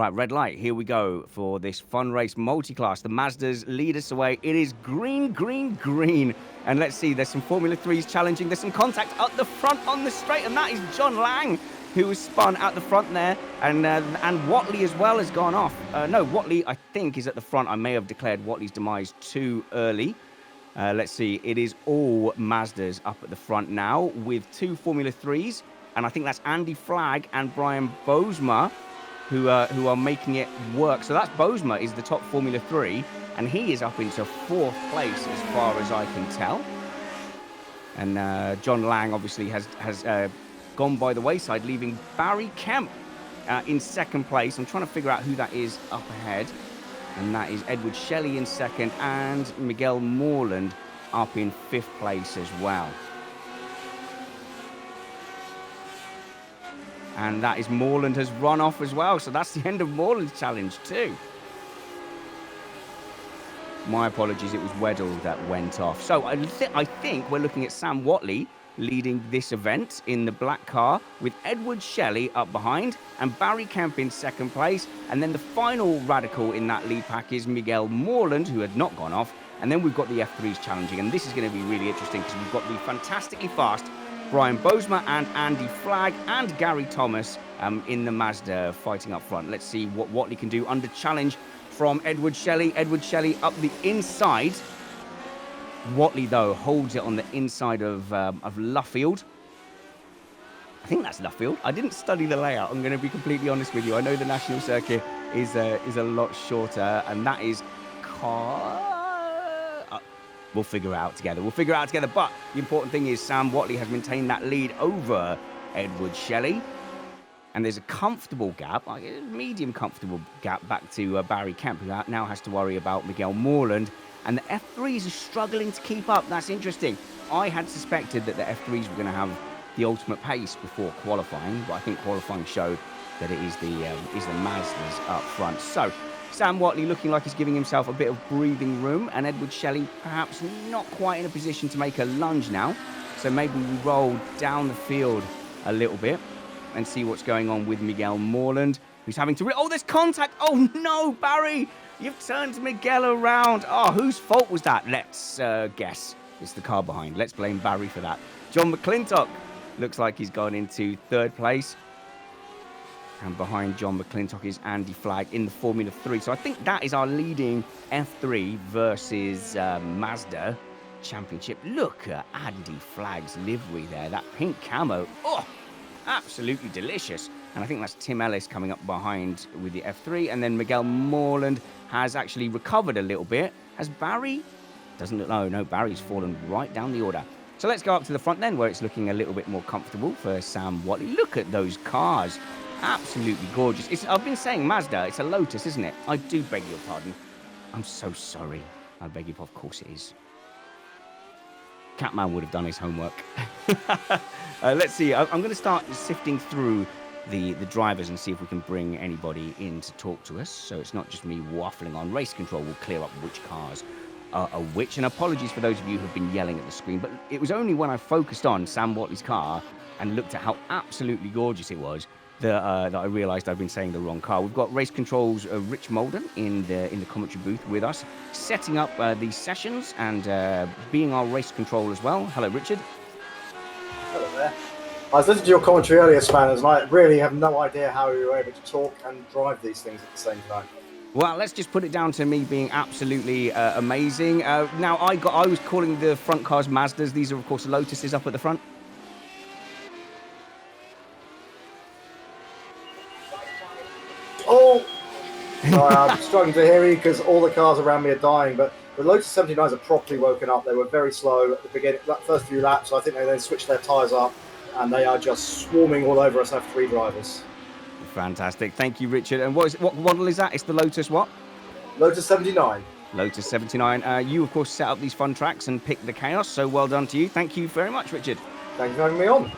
Right, red light. Here we go for this fun race multi-class. The Mazdas lead us away. It is green, green, green. And let's see, there's some Formula 3s challenging. There's some contact up the front on the straight, and that is John Lang, who was spun at the front there. And Watley as well has gone off. No, Watley, I think, is at the front. I may have declared Watley's demise too early. Let's see, it is all Mazdas up at the front now with 2 Formula 3s. And I think that's Andy Flagg and Brian Bosma who are making it work. So that's Bosma is the top Formula 3, and he is up into 4th place as far as I can tell. And John Lang obviously has gone by the wayside, leaving Barry Kemp in 2nd place. I'm trying to figure out who that is up ahead. And that is Edward Shelley in 2nd, and Miguel Morland up in 5th place as well. And that is Morland has run off as well. So that's the end of Morland's challenge too. My apologies, it was Weddell that went off. So I think we're looking at Sam Watley leading this event in the black car with Edward Shelley up behind and Barry Kemp in 2nd place. And then the final radical in that lead pack is Miguel Morland, who had not gone off. And then we've got the F3s challenging. And this is going to be really interesting because we've got the fantastically fast Brian Bosma and Andy Flagg and Gary Thomas in the Mazda fighting up front. Let's see what Watley can do under challenge from Edward Shelley. Edward Shelley up the inside. Watley, though, holds it on the inside of Luffield. I think that's Luffield. I didn't study the layout. I'm going to be completely honest with you. I know the national circuit is a lot shorter, and that is We'll figure it out together. But the important thing is Sam Watley has maintained that lead over Edward Shelley. And there's a comfortable gap, a medium comfortable gap back to Barry Kemp, who now has to worry about Miguel Morland. And the F3s are struggling to keep up. That's interesting. I had suspected that the F3s were going to have the ultimate pace before qualifying, but I think qualifying showed that it is the Mazdas up front. So Sam Watley looking like he's giving himself a bit of breathing room, and Edward Shelley perhaps not quite in a position to make a lunge now. So maybe we roll down the field a little bit and see what's going on with Miguel Morland, who's having to... Oh, there's contact! Oh, no, Barry! You've turned Miguel around. Oh, whose fault was that? Let's guess. It's the car behind. Let's blame Barry for that. John McClintock looks like he's gone into 3rd place. And behind John McClintock is Andy Flagg in the Formula 3. So I think that is our leading F3 versus Mazda championship. Look at Andy Flagg's livery there. That pink camo. Oh, absolutely delicious. And I think that's Tim Ellis coming up behind with the F3. And then Miguel Morland has actually recovered a little bit. Has Barry? Doesn't look... No, Barry's fallen right down the order. So let's go up to the front then, where it's looking a little bit more comfortable for Sam Watley. Look at those cars. Absolutely gorgeous. I've been saying Mazda. It's a Lotus, isn't it? I do beg your pardon. I'm so sorry. I beg your pardon. Of course it is. Catman would have done his homework. Let's see. I'm going to start sifting through the drivers and see if we can bring anybody in to talk to us. So it's not just me waffling on. Race Control will clear up which cars are which. And apologies for those of you who've been yelling at the screen, but it was only when I focused on Sam Watley's car and looked at how absolutely gorgeous it was that I realised I've been saying the wrong car. We've got Race Control's Rich Molden in the commentary booth with us, setting up these sessions and being our race control as well. Hello, Richard. Hello there. I was listening to your commentary earlier, Spanners, and I really have no idea how you were able to talk and drive these things at the same time. Well, let's just put it down to me being absolutely amazing. Now, I was calling the front cars Mazdas. These are, of course, Lotuses up at the front. Oh! Sorry, I'm struggling to hear you because all the cars around me are dying, but the Lotus 79s are properly woken up. They were very slow at the beginning, that first few laps, so I think they then switched their tyres up, and they are just swarming all over us F3 drivers. Fantastic. Thank you, Richard. And what model is that? It's the Lotus what? Lotus 79. Lotus 79. You, of course, set up these fun tracks and picked the chaos, so well done to you. Thank you very much, Richard. Thank you for having me on.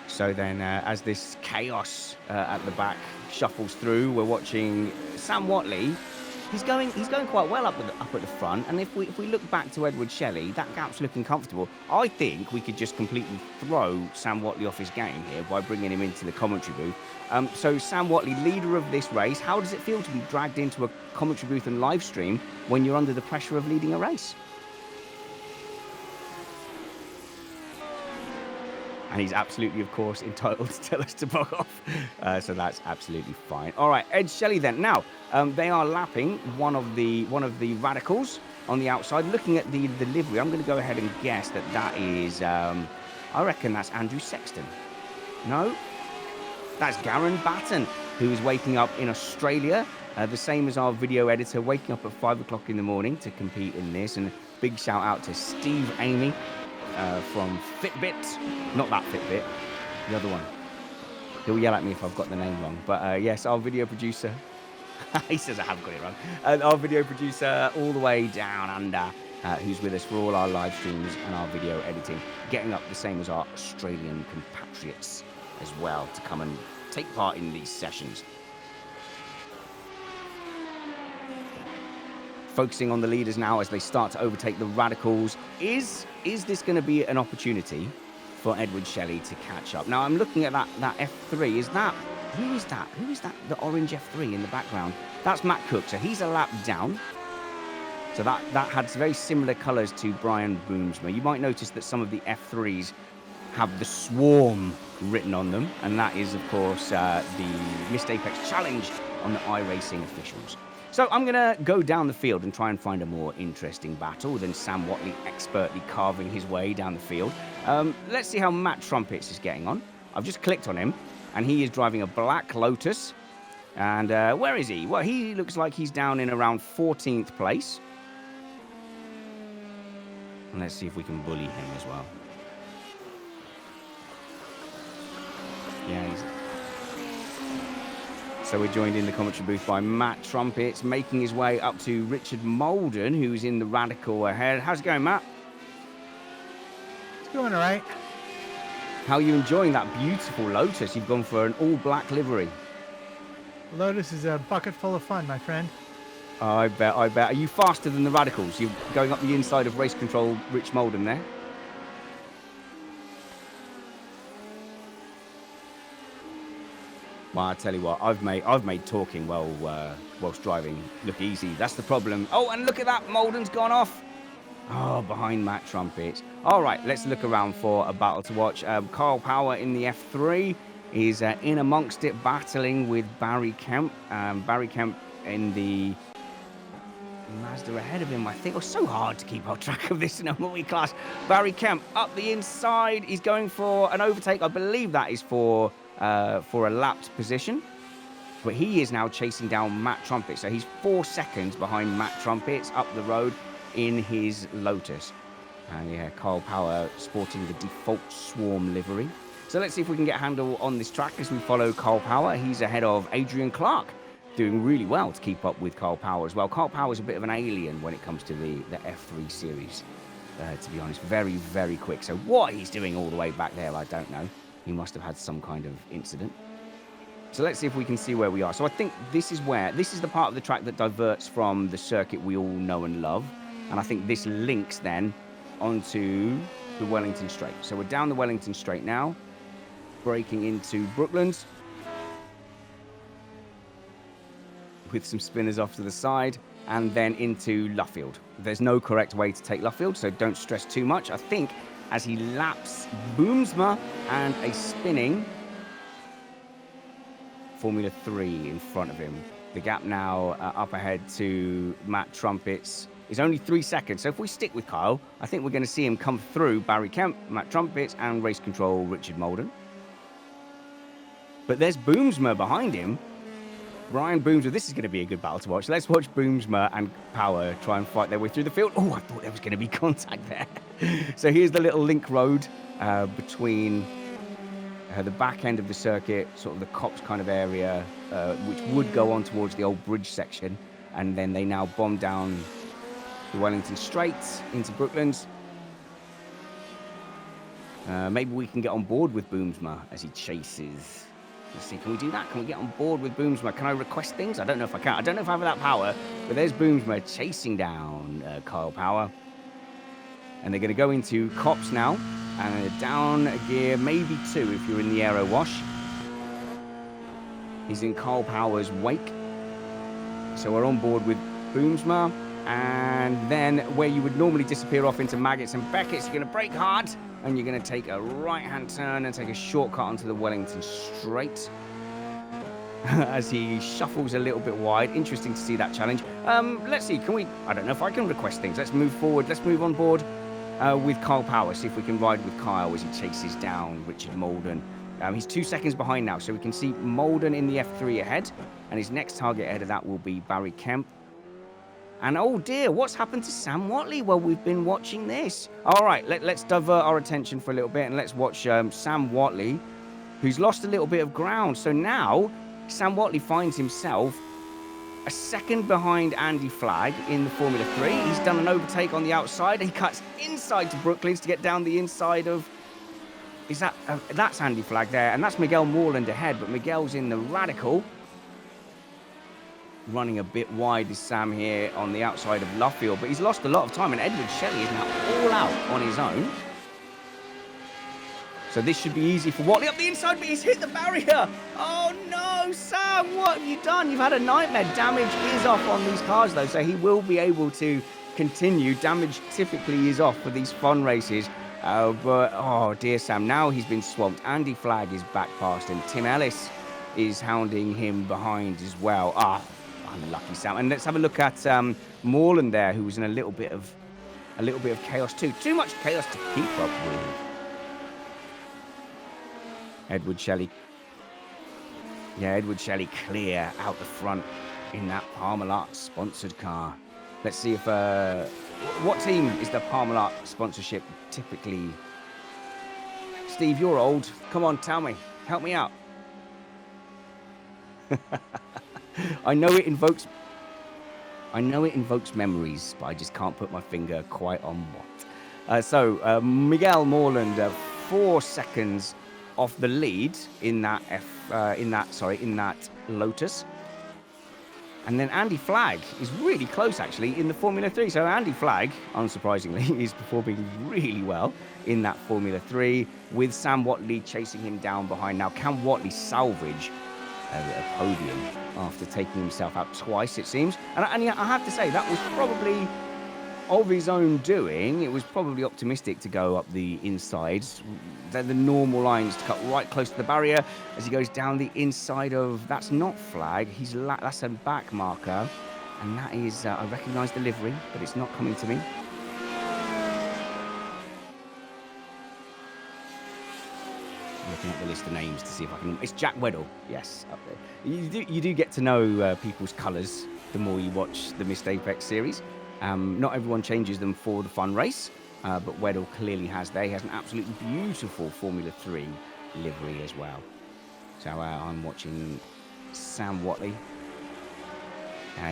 So then, as this chaos at the back shuffles through, we're watching Sam Watley He's going quite well up at the front, and if we look back to Edward Shelley, that gap's looking comfortable. I think we could just completely throw Sam Watley off his game here by bringing him into the commentary booth. So Sam Watley, leader of this race, how does it feel to be dragged into a commentary booth and live stream when you're under the pressure of leading a race? And he's absolutely, of course, entitled to tell us to bug off. So that's absolutely fine. All right, Ed Shelley then. Now, they are lapping one of the radicals on the outside. Looking at the livery, I'm going to go ahead and guess that is, I reckon that's Andrew Sexton. No, that's Garen Batten, who is waking up in Australia. The same as our video editor, waking up at 5 o'clock in the morning to compete in this. And big shout out to Steve Amy. From Fitbit, not that Fitbit, the other one. He'll yell at me if I've got the name wrong. But yes, our video producer, he says I have got it wrong. Our video producer all the way down under, who's with us for all our live streams and our video editing, getting up the same as our Australian compatriots as well to come and take part in these sessions. Focusing on the leaders now as they start to overtake the radicals. Is this going to be an opportunity for Edward Shelley to catch up? Now I'm looking at that F3. Who is that? The orange F3 in the background. That's Matt Cook. So he's a lap down. So that had very similar colours to Brian Boomsma. You might notice that some of the F3s have the Swarm written on them, and that is of course the Missed Apex Challenge on the iRacing officials. So I'm going to go down the field and try and find a more interesting battle than Sam Watley expertly carving his way down the field. Let's see how Matt Trumpets is getting on. I've just clicked on him, and he is driving a black Lotus. And where is he? Well, he looks like he's down in around 14th place. And let's see if we can bully him as well. Yeah, So we're joined in the commentary booth by Matt Trumpets, making his way up to Richard Molden, who's in the radical ahead. How's it going, Matt? It's going all right. How are you enjoying that beautiful Lotus? You've gone for an all-black livery. Lotus is a bucket full of fun, my friend. I bet. Are you faster than the radicals? You're going up the inside of race control, Rich Molden there? Well, I tell you what, I've made talking whilst driving look easy. That's the problem. Oh, and look at that, Molden's gone off. Oh, behind Matt Trumpets. All right, let's look around for a battle to watch. Carl Power in the F3 is in amongst it, battling with Barry Kemp. Barry Kemp in the Mazda ahead of him, I think. It was so hard to keep our track of this in a multi class. Barry Kemp up the inside. He's going for an overtake. I believe that is for a lapped position. But he is now chasing down Matt Trumpets. So he's 4 seconds behind Matt Trumpets up the road in his Lotus. And yeah, Carl Power sporting the default Swarm livery. So let's see if we can get a handle on this track as we follow Carl Power. He's ahead of Adrian Clark, doing really well to keep up with Carl Power as well. Carl Power is a bit of an alien when it comes to the F3 series, to be honest. Very, very quick. So what he's doing all the way back there, I don't know. He must have had some kind of incident. So let's see if we can see where we are. So I think this is the part of the track that diverts from the circuit we all know and love. And I think this links then onto the Wellington Straight. So we're down the Wellington Straight now, breaking into Brooklands with some spinners off to the side, and then into Luffield. There's no correct way to take Luffield, so don't stress too much. I think as he laps Boomsma and a spinning Formula 3 in front of him. The gap now up ahead to Matt Trumpets is only 3 seconds. So if we stick with Kyle, I think we're going to see him come through Barry Kemp, Matt Trumpets, and race control Richard Molden. But there's Boomsma behind him. Brian Boomsma, this is going to be a good battle to watch. Let's watch Boomsma and Power try and fight their way through the field. Oh, I thought there was going to be contact there. So here's the little link road between the back end of the circuit, sort of the Cops kind of area, which would go on towards the old bridge section. And then they now bomb down the Wellington Straight into Brooklands. Maybe we can get on board with Boomsma as he chases Let's see, can we do that? Can we get on board with Boomsma? Can I request things? I don't know if I can. I don't know if I have that power, but there's Boomsma chasing down Kyle Power. And they're going to go into Cops now. And down gear, maybe 2 if you're in the aero wash. He's in Kyle Power's wake. So we're on board with Boomsma. And then where you would normally disappear off into Maggots and Beckett's, you're going to brake hard. And you're going to take a right-hand turn and take a shortcut onto the Wellington Straight. As he shuffles a little bit wide. Interesting to see that challenge. Let's see, can we... I don't know if I can request things. Let's move forward. Let's move on board with Kyle Power. See if we can ride with Kyle as he chases down Richard Molden. He's 2 seconds behind now, so we can see Molden in the F3 ahead. And his next target ahead of that will be Barry Kemp. And oh dear, what's happened to Sam Watley? Well, we've been watching this. All right, let's divert our attention for a little bit and let's watch Sam Watley, who's lost a little bit of ground. So now, Sam Watley finds himself a second behind Andy Flagg in the Formula 3. He's done an overtake on the outside. He cuts inside to Brooklands to get down the inside of... Is that... that's Andy Flagg there, and that's Miguel Moreland ahead, but Miguel's in the Radical. Running a bit wide is Sam here on the outside of Luffield, but he's lost a lot of time, and Edward Shelley is now all out on his own. So this should be easy for Watley up the inside, but he's hit the barrier. Oh no, Sam, what have you done? You've had a nightmare. Damage is off on these cars though, so he will be able to continue. Damage typically is off for these fun races. But, oh dear Sam, now he's been swamped. Andy Flagg is back past him. Tim Ellis is hounding him behind as well. Unlucky Sam. And let's have a look at Moreland there, who was in a little bit of chaos too. Too much chaos to keep up with. Edward Shelley. Yeah, Edward Shelley clear out the front in that Parmalat sponsored car. Let's see if what team is the Parmalat sponsorship typically? Steve, you're old. Come on, tell me. Help me out. I know it invokes memories, but I just can't put my finger quite on what. So Miguel Moreland, 4 seconds off the lead in that Lotus, and then Andy Flagg is really close actually in the Formula 3. So Andy Flagg, unsurprisingly, is performing really well in that Formula 3 with Sam Watley chasing him down behind. Now, can Watley salvage a podium after taking himself out twice, it seems? And yeah, I have to say, that was probably of his own doing. It was probably optimistic to go up the insides. The normal lines to cut right close to the barrier as he goes down the inside of... That's not Flagg. That's a back marker. And that is... I recognise the livery, but it's not coming to me. Looking at the list of names to see if I can... It's Jack Weddell, yes, up there. You do get to know people's colours the more you watch the Missed Apex series. Not everyone changes them for the fun race, but Weddell clearly has there. He has an absolutely beautiful Formula 3 livery as well. So I'm watching Sam Watley.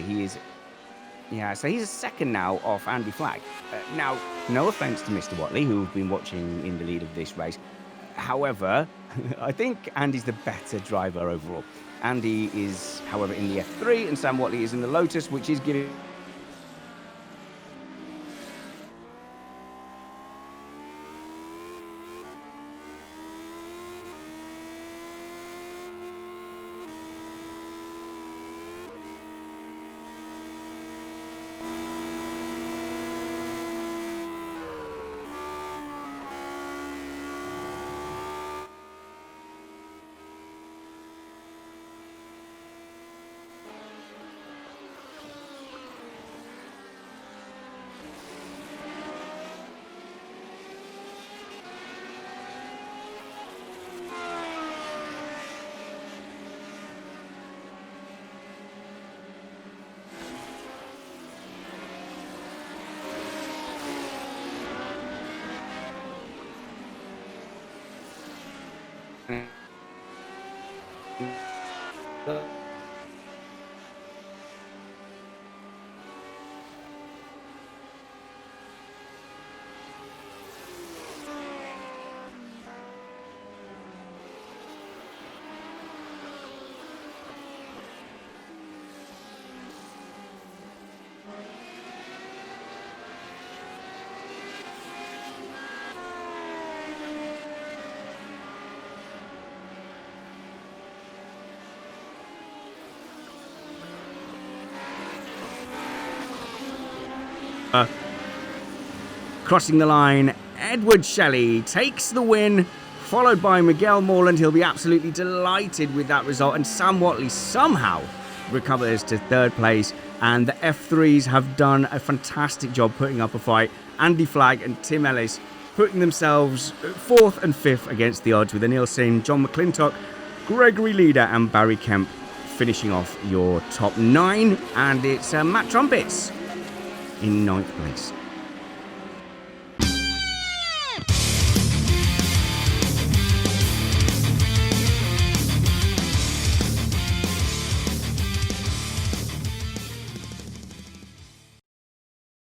He is... Yeah, so he's a second now off Andy Flagg. Now, no offence to Mr. Watley, who we've been watching in the lead of this race. However, I think Andy's the better driver overall. Andy is, however, in the F3, and Sam Watley is in the Lotus, which is giving... Crossing the line, Edward Shelley takes the win, followed by Miguel Morland. He'll be absolutely delighted with that result. And Sam Watley somehow recovers to third place. And the F3s have done a fantastic job putting up a fight. Andy Flagg and Tim Ellis putting themselves 4th and 5th against the odds, with Anil Singh, John McClintock, Gregory Leader and Barry Kemp finishing off your top 9. And it's Matt Trumpets in 9th place.